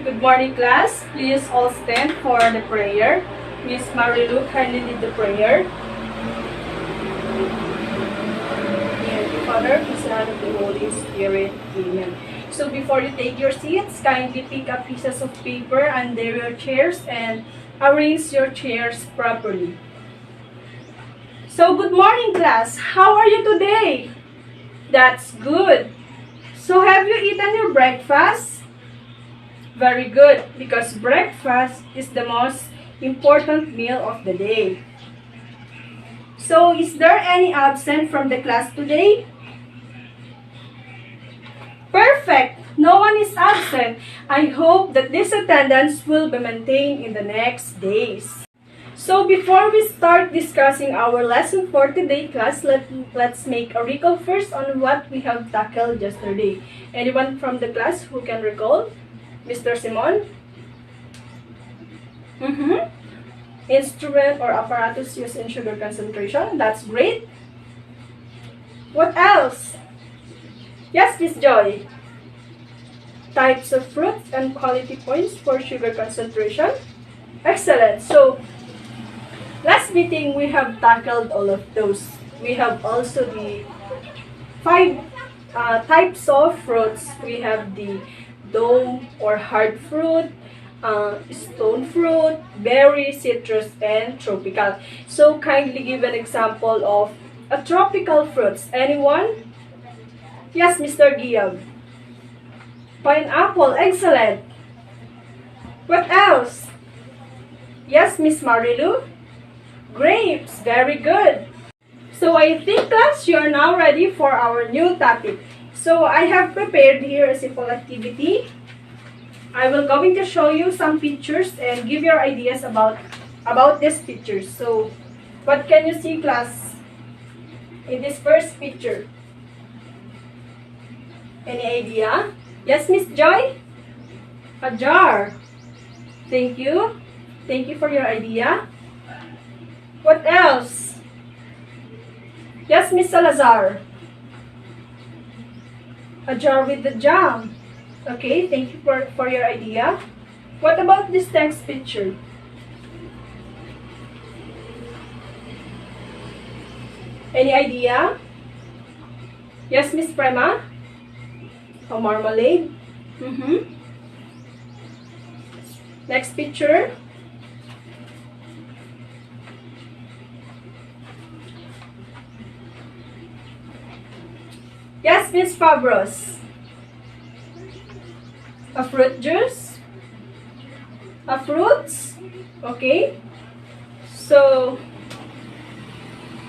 Good morning, class. Please all stand for the prayer. Miss Marilu, kindly lead the prayer. Father, the Son, of the Holy Spirit. Amen. So before you take your seats, kindly pick up pieces of paper under your chairs and arrange your chairs properly. So good morning, class. How are you today? That's good. So have you eaten your breakfast? Very good, because breakfast is the most important meal of the day. So is there any absent from the class today? Perfect! No one is absent. I hope that this attendance will be maintained in the next days. So before we start discussing our lesson for today, class, let's make a recall first on what we have tackled yesterday. Anyone from the class who can recall? Mr. Simon? Instrument or apparatus used in sugar concentration. That's great. What else? Yes, Miss Joy. Types of fruits and quality points for sugar concentration. Excellent. So, last meeting we have tackled all of those. We have also the 5 types of fruits. We have the dome or hard fruit, stone fruit, berry, citrus, and tropical. So kindly give an example of a tropical fruits. Anyone? Yes, Mr. Guillaume. Pineapple, excellent. What else? Yes, Miss Marilu. Grapes, very good. So I think, class, you are now ready for our new topic. So I have prepared here a simple activity. I will going to show you some pictures and give your ideas about these pictures. So what can you see, class, in this first picture? Any idea? Yes, Miss Joy? A jar. Thank you. Thank you for your idea. What else? Yes, Miss Salazar. A jar with the jam. Okay, thank you for your idea. What about this next picture? Any idea? Yes, Miss Prema? A marmalade. Next picture. Yes, Miss Fabros. A fruit juice. A fruits. Okay. So,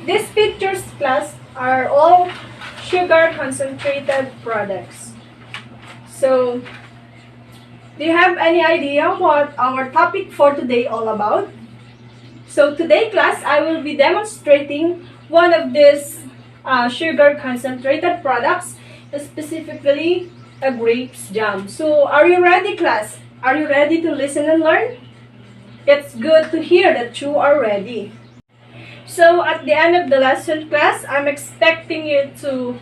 these pictures, class, are all sugar concentrated products. So, do you have any idea what our topic for today all about? So today, class, I will be demonstrating one of these sugar concentrated products, specifically a grapes jam. So are you ready, class? Are you ready to listen and learn? It's good to hear that you are ready. So at the end of the lesson, class, I'm expecting you to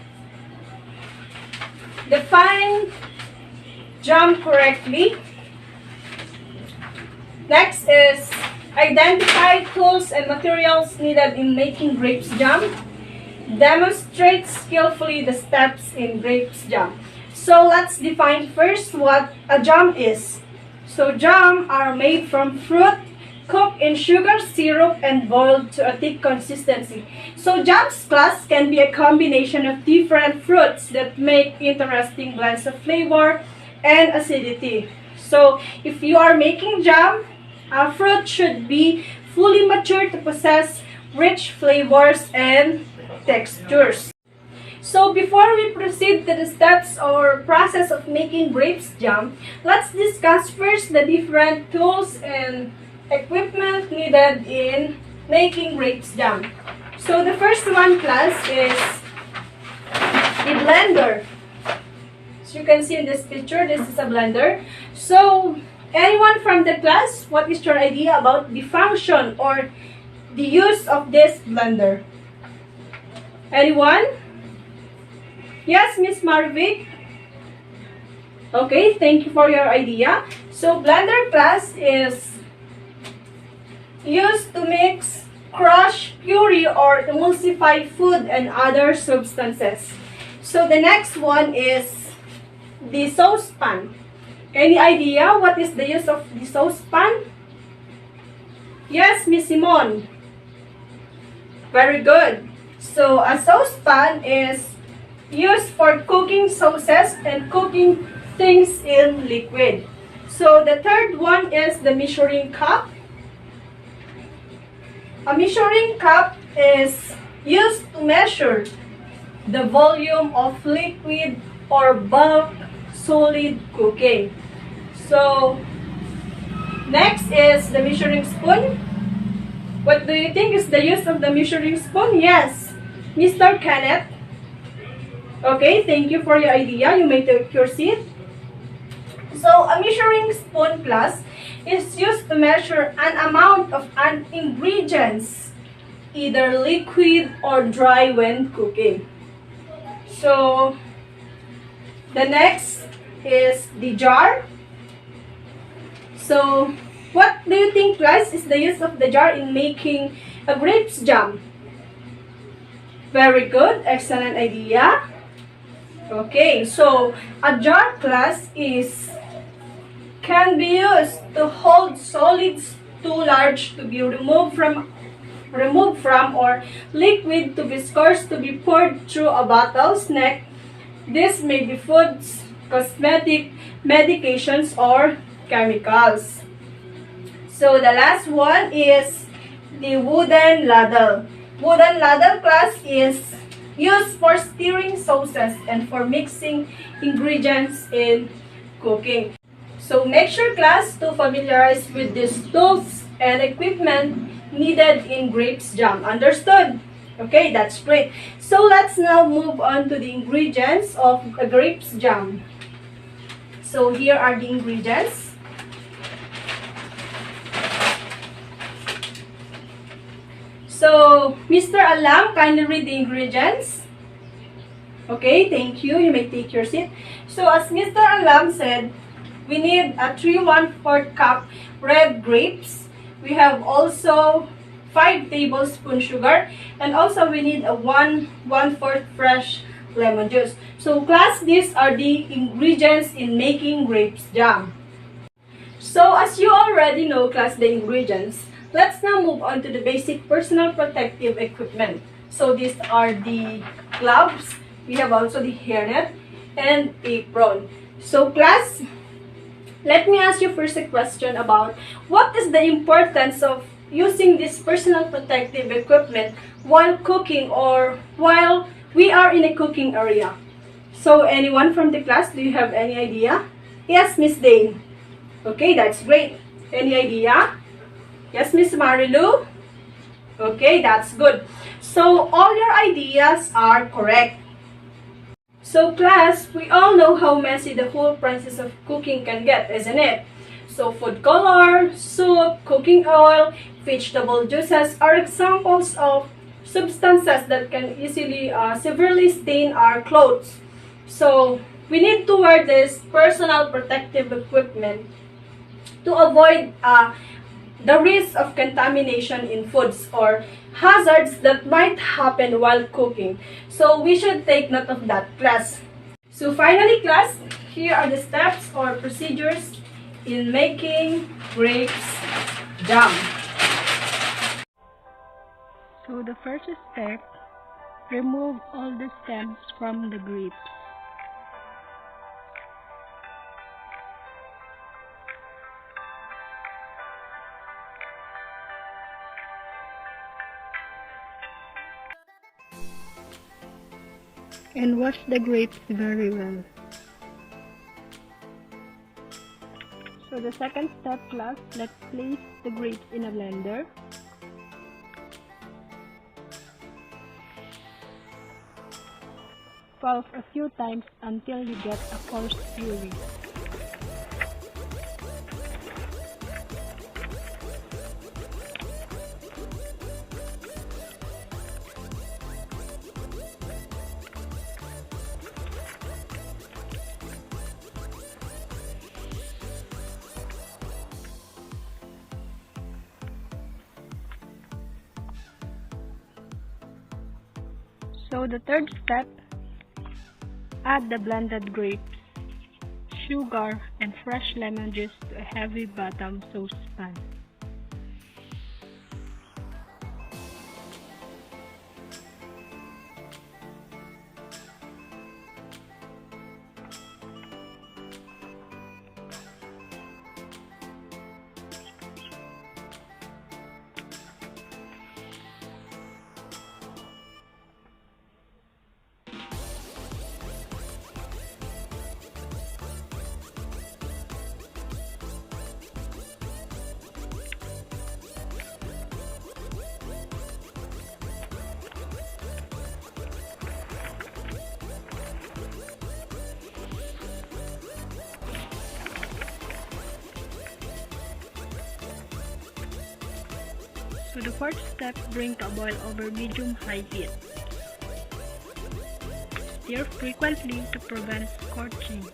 define jam correctly. Next is identify tools and materials needed in making grapes jam. Demonstrate skillfully the steps in grapes jam. So let's define first what a jam is. So jam are made from fruit, cooked in sugar, syrup, and boiled to a thick consistency. So jams, class, can be a combination of different fruits that make interesting blends of flavor and acidity. So if you are making jam, a fruit should be fully mature to possess rich flavors and textures. So before we proceed to the steps or process of making grapes jam, let's discuss first the different tools and equipment needed in making grapes jam. So the first one, class, is the blender. As you can see in this picture, this is a blender. So Anyone from the class, what is your idea about the function or the use of this blender? Anyone? Yes, Miss Marvick? Okay, thank you for your idea. So, blender class is used to mix, crush, puree, or emulsify food and other substances. So, the next one is the saucepan. Any idea what is the use of the saucepan? Yes, Miss Simone. Very good. So, a saucepan is used for cooking sauces and cooking things in liquid. So, the third one is the measuring cup. A measuring cup is used to measure the volume of liquid or bulk solid cooking. So, next is the measuring spoon. What do you think is the use of the measuring spoon? Yes, Mr. Kenneth. Okay, thank you for your idea. You may take your seat. So, a measuring spoon class is used to measure an amount of an ingredients, either liquid or dry when cooking. So, the next is the jar. So, what do you think, class, is the use of the jar in making a grapes jam? Very good, excellent idea. Okay, so a jar, class, can be used to hold solids too large to be removed from or liquid to viscous to be poured through a bottle's neck. This may be foods, cosmetic, medications, or chemicals. So the last one is the wooden ladle. Wooden ladle, class, is used for stirring sauces and for mixing ingredients in cooking. So make sure, class, to familiarize with these tools and equipment needed in grapes jam. Understood? Okay, that's great. So let's now move on to the ingredients of a grapes jam. So here are the ingredients. So, Mr. Alam, kindly read the ingredients. Okay, thank you. You may take your seat. So, as Mr. Alam said, we need a 3¼ cup red grapes. We have also 5 tablespoons sugar, and also we need a 1/4 fresh lemon juice. So, class, these are the ingredients in making grapes jam. So, as you already know, class, the ingredients, let's now move on to the basic personal protective equipment. So, these are the gloves. We have also the hairnet and apron. So, class, let me ask you first a question about what is the importance of using this personal protective equipment while cooking or while we are in a cooking area. So, anyone from the class, do you have any idea? Yes, Miss Dane. Okay, that's great. Any idea? Yes, Miss Marilu? Okay, that's good. So, all your ideas are correct. So, class, we all know how messy the whole process of cooking can get, isn't it? So, food color, soup, cooking oil, vegetable juices are examples of substances that can easily, severely stain our clothes. So, we need to wear this personal protective equipment to avoid the risk of contamination in foods or hazards that might happen while cooking. So, we should take note of that, class. So, finally, class, here are the steps or procedures in making grapes jam. So the first step, remove all the stems from the grapes. And wash the grapes very well. So the second step, class, let's place the grapes in a blender. Pulse a few times until you get a coarse puree. So the third step, add the blended grapes, sugar, and fresh lemon juice to a heavy bottom saucepan. So the fourth step, bring to a boil over medium-high heat. Stir frequently to prevent scorching.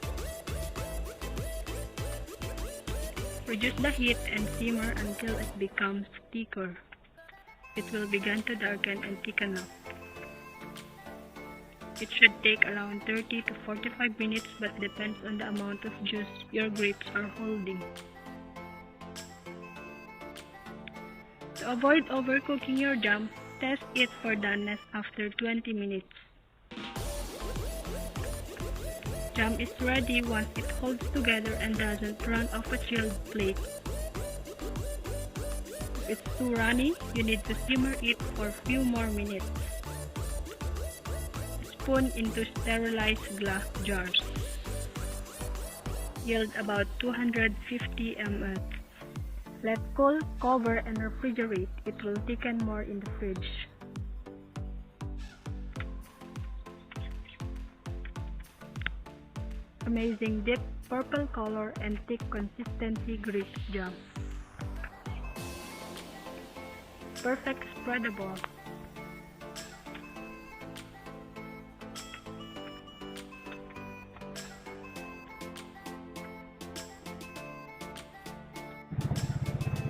Reduce the heat and simmer until it becomes thicker. It will begin to darken and thicken up. It should take around 30 to 45 minutes but depends on the amount of juice your grapes are holding. To avoid overcooking your jam, test it for doneness after 20 minutes. Jam is ready once it holds together and doesn't run off a chilled plate. If it's too runny, you need to simmer it for a few more minutes. Spoon into sterilized glass jars. Yield about 250 ml. Let cool, cover, and refrigerate. It will thicken more in the fridge. Amazing deep purple color and thick consistency grapes jam. Perfect spreadable.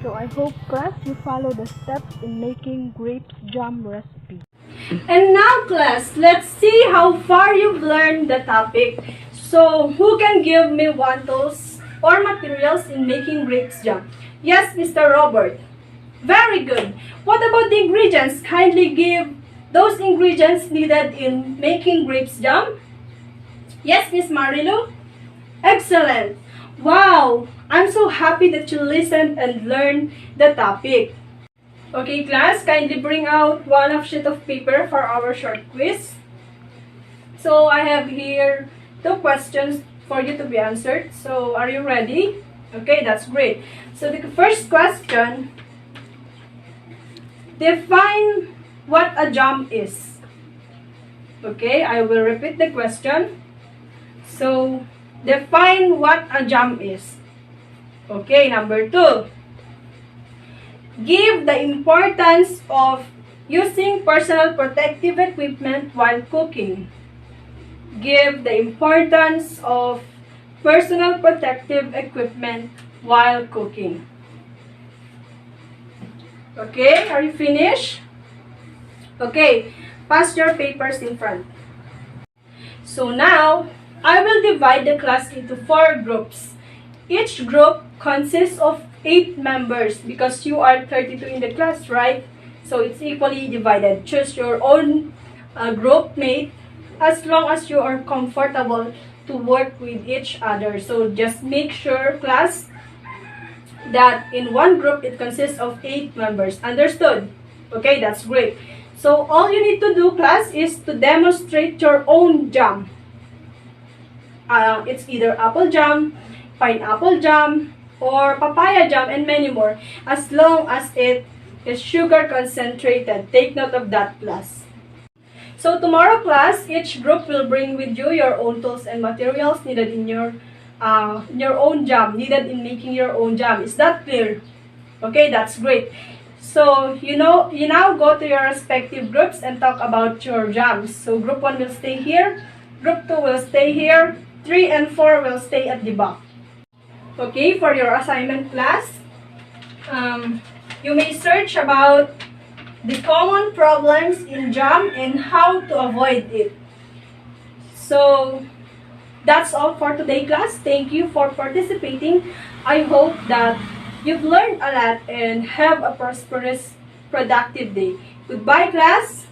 So I hope class you follow the steps in making grapes jam recipe. And now class, let's see how far you've learned the topic. So who can give me one tools or materials in making grapes jam? Yes, Mr. Robert. Very good. What about the ingredients? Kindly give those ingredients needed in making grapes jam. Yes, Miss Marilu. Excellent. Wow, I'm so happy that you listened and learned the topic. Okay, class, kindly bring out one of sheet of paper for our short quiz. So I have here 2 questions for you to be answered. So are you ready? Okay, that's great. So the first question, define what a jam is. Okay, I will repeat the question. So define what a jam is. Okay, number 2. Give the importance of using personal protective equipment while cooking. Give the importance of personal protective equipment while cooking. Okay, are you finished? Okay, pass your papers in front. So now, I will divide the class into 4 groups. Each group consists of 8 members because you are 32 in the class, right? So it's equally divided. Choose your own group mate as long as you are comfortable to work with each other. So just make sure, class, that in one group it consists of 8 members. Understood? Okay, that's great. So all you need to do, class, is to demonstrate your own jam. It's either apple jam, pineapple jam, or papaya jam, and many more, as long as it is sugar concentrated. Take note of that, class. So tomorrow, class, each group will bring with you your own tools and materials needed in your own jam, needed in making your own jam. Is that clear? Okay, that's great. So you now go to your respective groups and talk about your jams. So group 1 will stay here, group 2 will stay here, 3 and 4 will stay at the back. Okay, for your assignment, class, you may search about the common problems in jam and how to avoid it. So, that's all for today, class. Thank you for participating. I hope that you've learned a lot and have a prosperous, productive day. Goodbye, class.